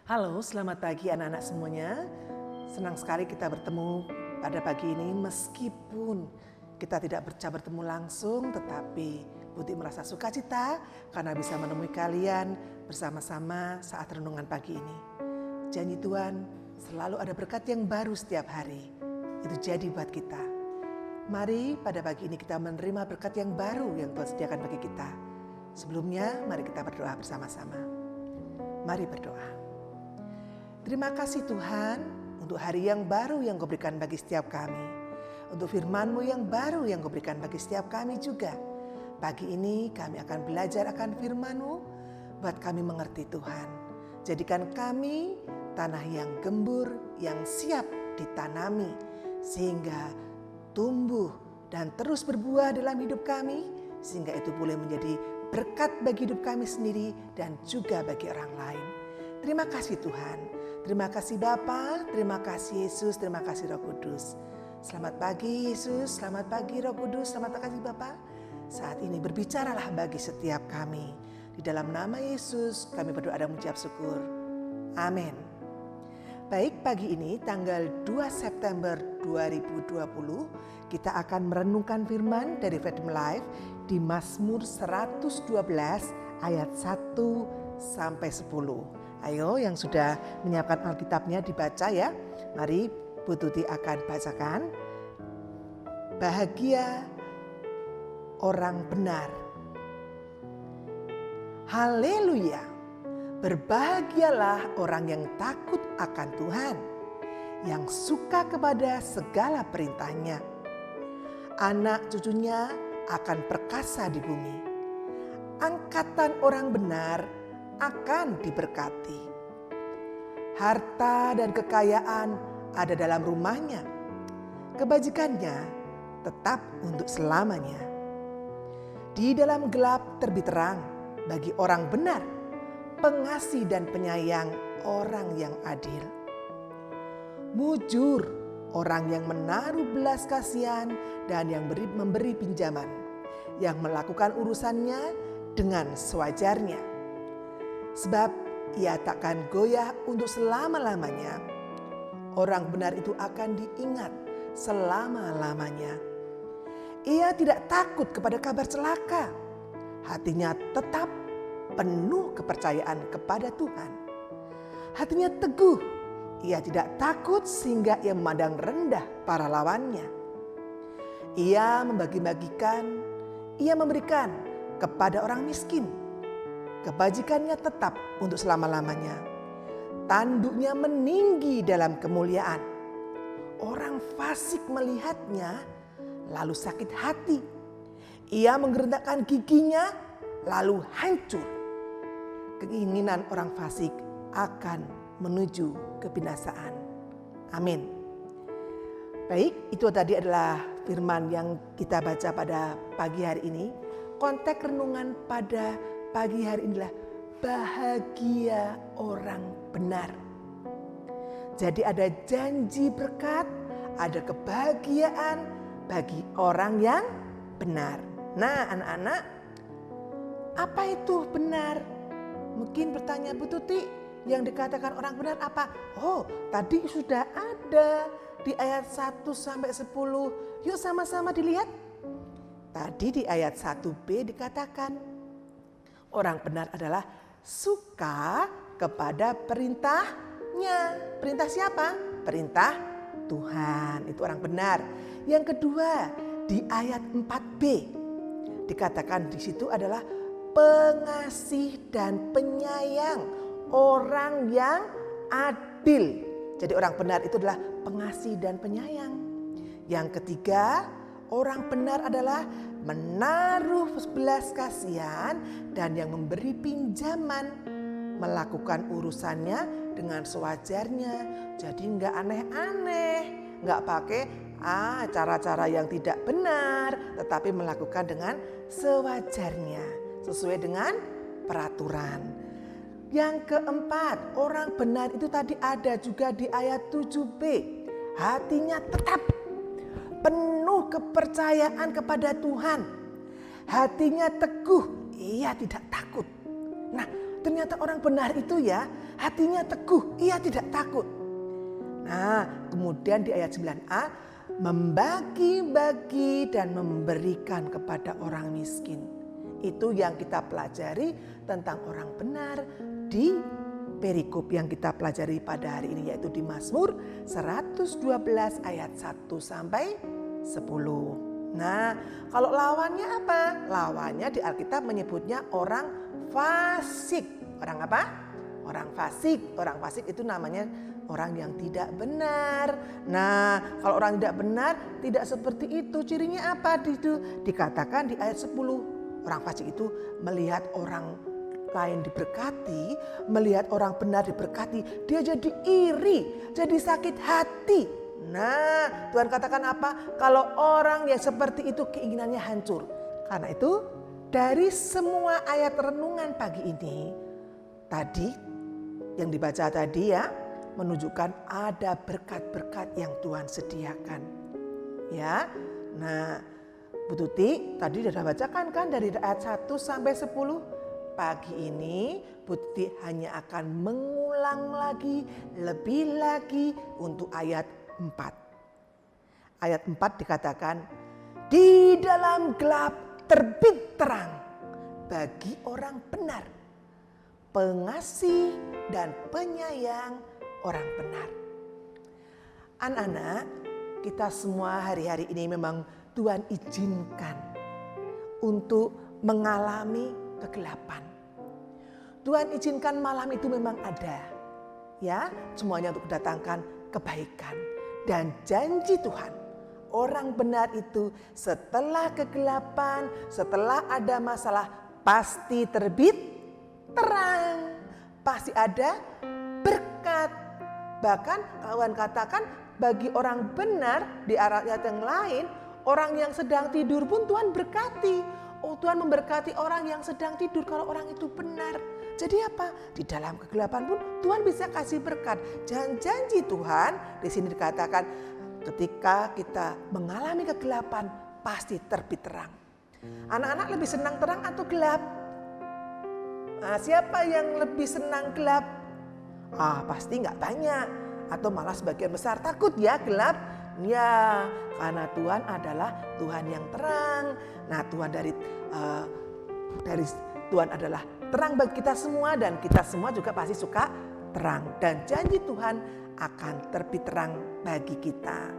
Halo, selamat pagi anak-anak semuanya. Senang sekali kita bertemu pada pagi ini meskipun kita tidak bisa bertemu langsung, tetapi Putih merasa sukacita karena bisa menemui kalian bersama-sama saat renungan pagi ini. Janji Tuhan, selalu ada berkat yang baru setiap hari. Itu jadi buat kita. Mari pada pagi ini kita menerima berkat yang baru yang Tuhan sediakan bagi kita. Sebelumnya, mari kita berdoa bersama-sama. Mari berdoa. Terima kasih Tuhan untuk hari yang baru yang Kau berikan bagi setiap kami. Untuk firman-Mu yang baru yang Kau berikan bagi setiap kami juga. Pagi ini kami akan belajar akan firman-Mu buat kami mengerti Tuhan. Jadikan kami tanah yang gembur, yang siap ditanami. Sehingga tumbuh dan terus berbuah dalam hidup kami. Sehingga itu boleh menjadi berkat bagi hidup kami sendiri dan juga bagi orang lain. Terima kasih Tuhan. Terima kasih Bapa, terima kasih Yesus, terima kasih Roh Kudus. Selamat pagi Yesus, selamat pagi Roh Kudus, selamat pagi Bapa. Saat ini berbicaralah bagi setiap kami. Di dalam nama Yesus kami berdoa dan mengucap syukur. Amin. Baik, pagi ini tanggal 2 September 2020 kita akan merenungkan firman dari Freedom Life di Mazmur 112 ayat 1 sampai 10. Ayo yang sudah menyiapkan Alkitabnya dibaca ya. Mari Bu Tuti akan bacakan. Bahagia orang benar. Haleluya. Berbahagialah orang yang takut akan Tuhan, yang suka kepada segala perintahnya. Anak cucunya akan perkasa di bumi. Angkatan orang benar akan diberkati. Harta dan kekayaan ada dalam rumahnya. Kebajikannya tetap untuk selamanya. Di dalam gelap terbit terang bagi orang benar, pengasih dan penyayang orang yang adil. Mujur orang yang menaruh belas kasihan dan yang memberi pinjaman, yang melakukan urusannya dengan sewajarnya. Sebab ia takkan goyah untuk selama-lamanya. Orang benar itu akan diingat selama-lamanya. Ia tidak takut kepada kabar celaka. Hatinya tetap penuh kepercayaan kepada Tuhan. Hatinya teguh. Ia tidak takut sehingga ia memandang rendah para lawannya. Ia ia memberikan kepada orang miskin. Kebajikannya tetap untuk selama-lamanya. Tanduknya meninggi dalam kemuliaan. Orang fasik melihatnya lalu sakit hati. Ia menggertakkan giginya lalu hancur. Keinginan orang fasik akan menuju kebinasaan. Amin. Baik, itu tadi adalah firman yang kita baca pada pagi hari ini. Konteks renungan pada pagi hari inilah bahagia orang benar. Jadi ada janji berkat, ada kebahagiaan bagi orang yang benar. Nah anak-anak, apa itu benar? Mungkin bertanya Bu Tuti, yang dikatakan orang benar apa? Oh, tadi sudah ada di ayat 1 sampai 10. Yuk sama-sama dilihat. Tadi di ayat 1b dikatakan, orang benar adalah suka kepada perintahnya. Perintah siapa? Perintah Tuhan. Itu orang benar. Yang kedua, di ayat 4b dikatakan di situ adalah pengasih dan penyayang, orang yang adil. Jadi orang benar itu adalah pengasih dan penyayang. Yang ketiga, orang benar adalah menaruh belas kasihan dan yang memberi pinjaman, melakukan urusannya dengan sewajarnya. Jadi nggak aneh-aneh, nggak pakai cara-cara yang tidak benar, tetapi melakukan dengan sewajarnya, sesuai dengan peraturan. Yang keempat, orang benar itu tadi ada juga di ayat 7b. Hatinya tetap penuh kepercayaan kepada Tuhan. Hatinya teguh, ia tidak takut. Nah, ternyata orang benar itu ya hatinya teguh, ia tidak takut. Nah, kemudian di ayat 9a, membagi-bagi dan memberikan kepada orang miskin. Itu yang kita pelajari tentang orang benar di perikop yang kita pelajari pada hari ini, yaitu di Mazmur 112 ayat 1 sampai 10. Nah, kalau lawannya apa? Lawannya di Alkitab menyebutnya orang fasik. Orang apa? Orang fasik. Orang fasik itu namanya orang yang tidak benar. Nah, kalau orang tidak benar tidak seperti itu. Cirinya apa? Itu dikatakan di ayat 10. Orang fasik itu melihat orang lain diberkati, melihat orang benar diberkati, dia jadi iri, jadi sakit hati. Nah, Tuhan katakan apa? Kalau orang yang seperti itu keinginannya hancur. Karena itu dari semua ayat renungan pagi ini tadi yang dibaca tadi ya, menunjukkan ada berkat-berkat yang Tuhan sediakan. Ya. Nah, Bu Tuti tadi sudah bacakan kan dari ayat 1 sampai 10. Pagi ini Bu Tuti hanya akan mengulang lagi, lebih lagi untuk ayat 4. Ayat 4 dikatakan, di dalam gelap terbit terang bagi orang benar, pengasih dan penyayang orang benar. Anak-anak, kita semua hari-hari ini memang Tuhan izinkan untuk mengalami kegelapan. Tuhan izinkan malam itu memang ada. Ya, semuanya untuk mendatangkan kebaikan. Dan janji Tuhan, orang benar itu setelah kegelapan, setelah ada masalah, pasti terbit terang. Pasti ada berkat. Bahkan Tuhan katakan bagi orang benar di ayat yang lain, orang yang sedang tidur pun Tuhan berkati. Oh, Tuhan memberkati orang yang sedang tidur kalau orang itu benar. Jadi apa? Di dalam kegelapan pun Tuhan bisa kasih berkat. Janji Tuhan di sini dikatakan ketika kita mengalami kegelapan pasti terbit terang. Anak-anak lebih senang terang atau gelap? Nah, siapa yang lebih senang gelap? Pasti nggak banyak. Atau malah sebagian besar takut ya gelap. Ya, karena Tuhan adalah Tuhan yang terang. Nah, Tuhan dari Tuhan adalah terang bagi kita semua dan kita semua juga pasti suka terang. Dan janji Tuhan akan terbit terang bagi kita.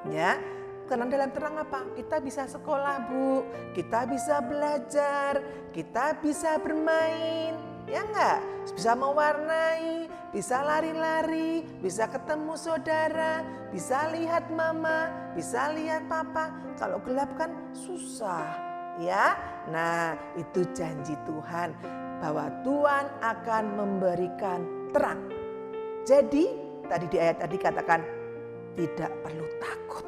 Ya, karena dalam terang apa? Kita bisa sekolah, Bu. Kita bisa belajar, kita bisa bermain. Ya enggak? Bisa mewarnai, bisa lari-lari, bisa ketemu saudara, bisa lihat mama, bisa lihat papa. Kalau gelap kan susah, ya. Nah, itu janji Tuhan bahwa Tuhan akan memberikan terang. Jadi, tadi di ayat tadi katakan tidak perlu takut.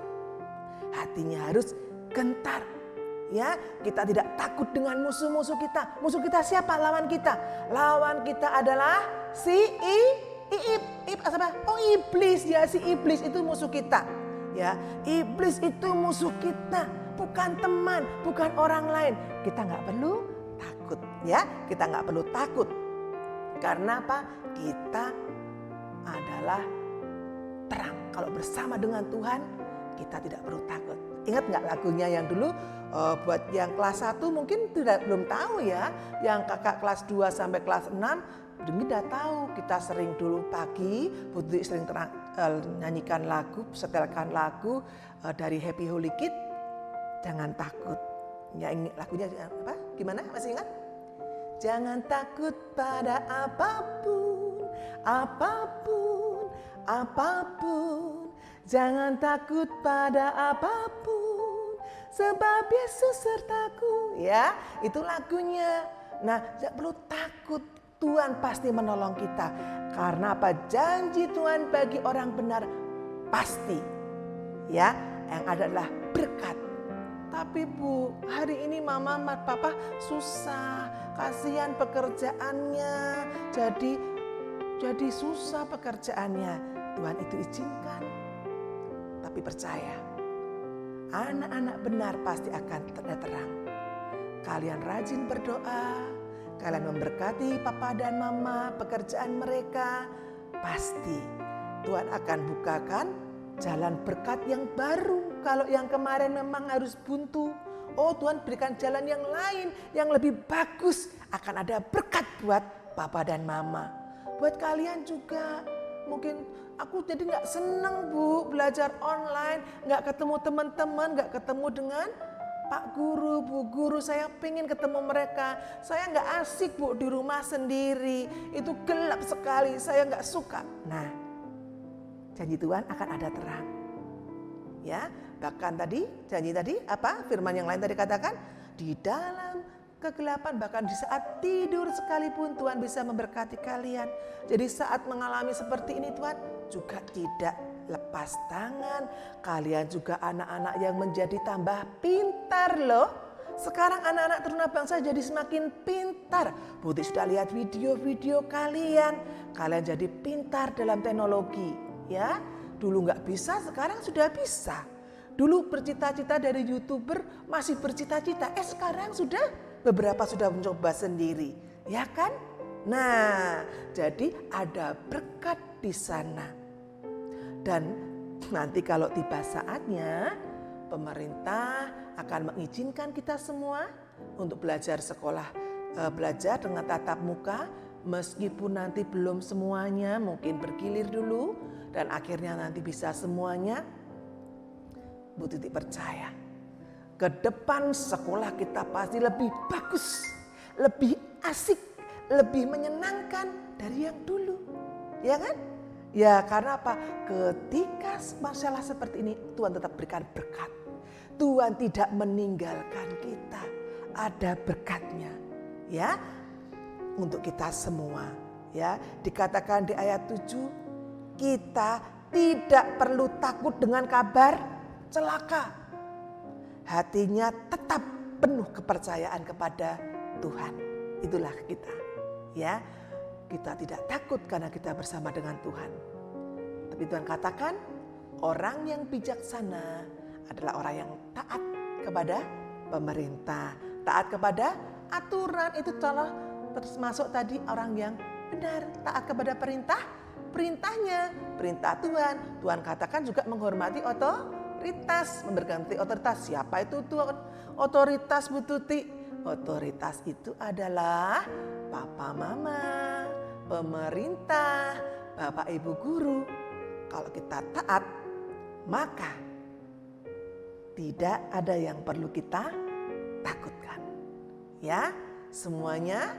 Hatinya harus gentar. Ya, kita tidak takut dengan musuh-musuh kita. Musuh kita siapa? Lawan kita. Lawan kita adalah si iblis ya, si iblis itu musuh kita. Ya, iblis itu musuh kita, bukan teman, bukan orang lain. Kita nggak perlu takut, ya. Kita nggak perlu takut. Karena apa? Kita adalah terang. Kalau bersama dengan Tuhan, kita tidak perlu takut. Ingat nggak lagunya yang dulu? Buat yang kelas 1 mungkin belum tahu ya. Yang kakak kelas 2 sampai kelas 6 mungkin udah tahu. Kita sering dulu pagi, Putri sering nyanyikan lagu, setelkan lagu dari Happy Holy Kid. Jangan takut. Ya, lagunya apa? Gimana? Masih ingat? Jangan takut pada apapun, apapun, apapun. Jangan takut pada apapun, sebab Yesus sertaku. Ya, itu lagunya. Nah, tidak perlu takut. Tuhan pasti menolong kita. Karena apa? Janji Tuhan bagi orang benar pasti. Ya, yang ada adalah berkat. Tapi Bu, hari ini mama, papa susah. Kasihan pekerjaannya. Jadi susah pekerjaannya. Tuhan itu izinkan. Tapi percaya, anak-anak benar pasti akan terang. Kalian rajin berdoa, kalian memberkati papa dan mama, pekerjaan mereka, pasti Tuhan akan bukakan jalan berkat yang baru. Kalau yang kemarin memang harus buntu, oh Tuhan berikan jalan yang lain, yang lebih bagus. Akan ada berkat buat papa dan mama. Buat kalian juga, mungkin aku jadi gak seneng Bu belajar online, gak ketemu teman-teman, gak ketemu dengan Pak Guru, Bu Guru, saya pengen ketemu mereka. Saya gak asik Bu di rumah sendiri, itu gelap sekali, saya gak suka. Nah, janji Tuhan akan ada terang. Ya, bahkan tadi janji tadi apa? Firman yang lain tadi katakan, di dalam kegelapan bahkan di saat tidur sekalipun Tuhan bisa memberkati kalian. Jadi saat mengalami seperti ini Tuhan juga tidak lepas tangan. Kalian juga anak-anak yang menjadi tambah pintar loh. Sekarang anak-anak teruna bangsa jadi semakin pintar. Putih sudah lihat video-video kalian. Kalian jadi pintar dalam teknologi. Ya, dulu nggak bisa, sekarang sudah bisa. Dulu bercita-cita dari YouTuber, masih bercita-cita. Sekarang beberapa sudah mencoba sendiri. Ya kan? Nah, jadi ada berkat di sana. Dan nanti kalau tiba saatnya, pemerintah akan mengizinkan kita semua untuk belajar belajar dengan tatap muka. Meskipun nanti belum semuanya, mungkin bergilir dulu. Dan akhirnya nanti bisa semuanya. Bu Titi percaya, ke depan sekolah kita pasti lebih bagus, lebih asik, lebih menyenangkan dari yang dulu. Ya kan? Ya karena apa? Ketika masalah seperti ini Tuhan tetap berikan berkat. Tuhan tidak meninggalkan kita. Ada berkatnya. Ya. Untuk kita semua. Ya, dikatakan di ayat 7, kita tidak perlu takut dengan kabar celaka. Hatinya tetap penuh kepercayaan kepada Tuhan. Itulah kita. Ya. Kita tidak takut karena kita bersama dengan Tuhan. Tapi Tuhan katakan orang yang bijaksana adalah orang yang taat kepada pemerintah. Taat kepada aturan, itu termasuk tadi orang yang benar. Taat kepada perintahnya, perintah Tuhan. Tuhan katakan juga menghormati otoritas, memberkati otoritas. Siapa itu Tuhan? Otoritas Bu Tuti. Otoritas itu adalah papa mama, pemerintah, bapak ibu guru. Kalau kita taat, maka tidak ada yang perlu kita takutkan. Ya, semuanya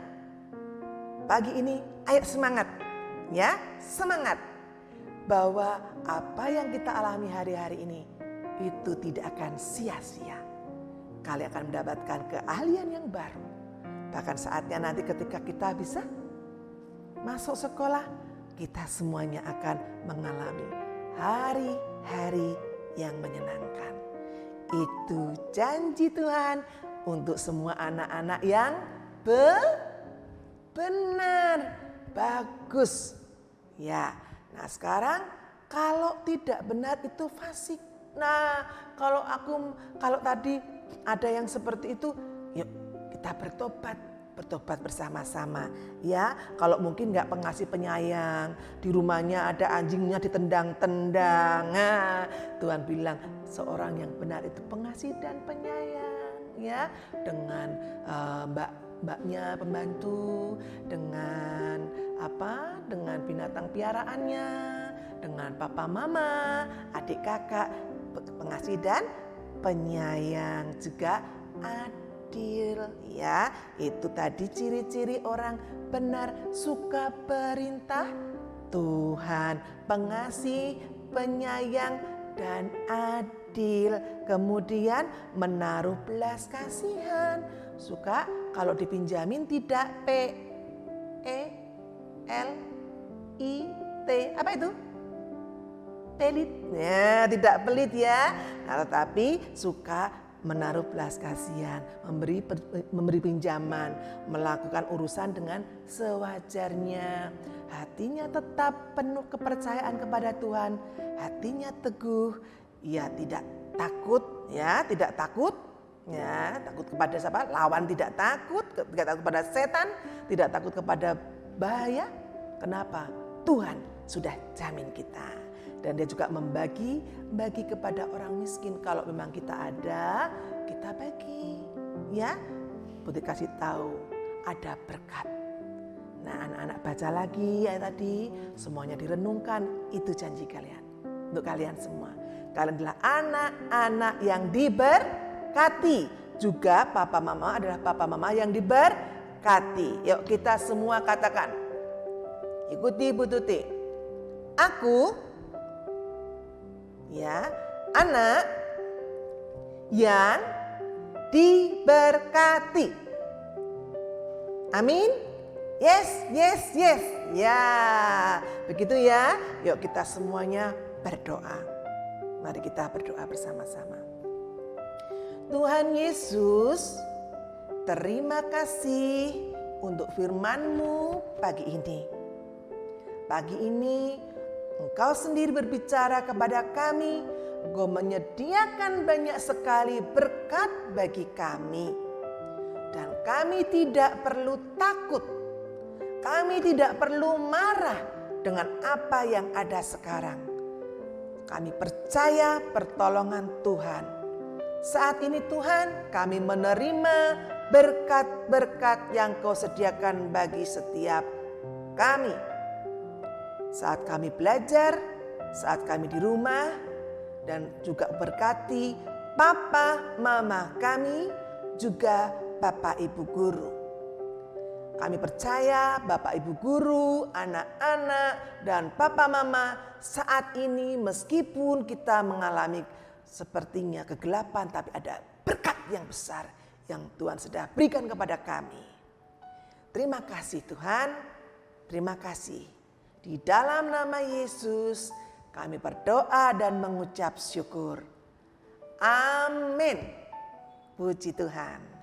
pagi ini ayo semangat. Ya, semangat. Bahwa apa yang kita alami hari-hari ini itu tidak akan sia-sia. Kalian akan mendapatkan keahlian yang baru. Bahkan saatnya nanti ketika kita bisa masuk sekolah, kita semuanya akan mengalami hari-hari yang menyenangkan. Itu janji Tuhan untuk semua anak-anak yang benar, bagus. Ya, nah sekarang kalau tidak benar itu fasik. Nah, kalau tadi ada yang seperti itu, yuk kita bertobat bersama-sama. Ya, kalau mungkin nggak pengasih penyayang, di rumahnya ada anjingnya ditendang-tendang. Nah, Tuhan bilang seorang yang benar itu pengasih dan penyayang. Ya, dengan mbaknya pembantu, dengan dengan binatang piaraannya, dengan papa mama, adik kakak, pengasih dan penyayang, juga adil. Ya, itu tadi ciri-ciri orang benar, suka perintah Tuhan, pengasih, penyayang dan adil. Kemudian menaruh belas kasihan, suka kalau dipinjamin tidak P-E-L-I-T. Apa itu? Pelit. Ya, tidak pelit ya. Nah, tetapi suka menaruh belas kasihan, memberi pinjaman, melakukan urusan dengan sewajarnya. Hatinya tetap penuh kepercayaan kepada Tuhan. Hatinya teguh. Ia tidak takut, ya, tidak takut Ya, takut kepada siapa? Lawan tidak takut kepada setan, tidak takut kepada bahaya. Kenapa? Tuhan sudah jamin kita. Dan dia juga bagi kepada orang miskin. Kalau memang kita ada, kita bagi. Ya, Putri kasih tahu ada berkat. Nah, anak-anak baca lagi ya tadi, semuanya direnungkan. Itu janji kalian, untuk kalian semua. Kalian adalah anak-anak yang diberkati. Juga papa mama adalah papa mama yang diberkati. Yuk kita semua katakan, ikuti Ibu Tuti. Aku, ya, anak yang diberkati. Amin. Yes, yes, yes. Ya, begitu ya. Yuk kita semuanya berdoa. Mari kita berdoa bersama-sama. Tuhan Yesus, terima kasih untuk firman-Mu pagi ini. Pagi ini Engkau sendiri berbicara kepada kami. Engkau menyediakan banyak sekali berkat bagi kami. Dan kami tidak perlu takut. Kami tidak perlu marah dengan apa yang ada sekarang. Kami percaya pertolongan Tuhan. Saat ini Tuhan, kami menerima berkat-berkat yang Kau sediakan bagi setiap kami. Saat kami belajar, saat kami di rumah, dan juga berkati papa mama kami, juga bapak ibu guru. Kami percaya bapak ibu guru, anak-anak, dan papa mama saat ini meskipun kita mengalami sepertinya kegelapan, tapi ada berkat yang besar yang Tuhan sudah berikan kepada kami. Terima kasih Tuhan, terima kasih. Di dalam nama Yesus kami berdoa dan mengucap syukur. Amin. Puji Tuhan.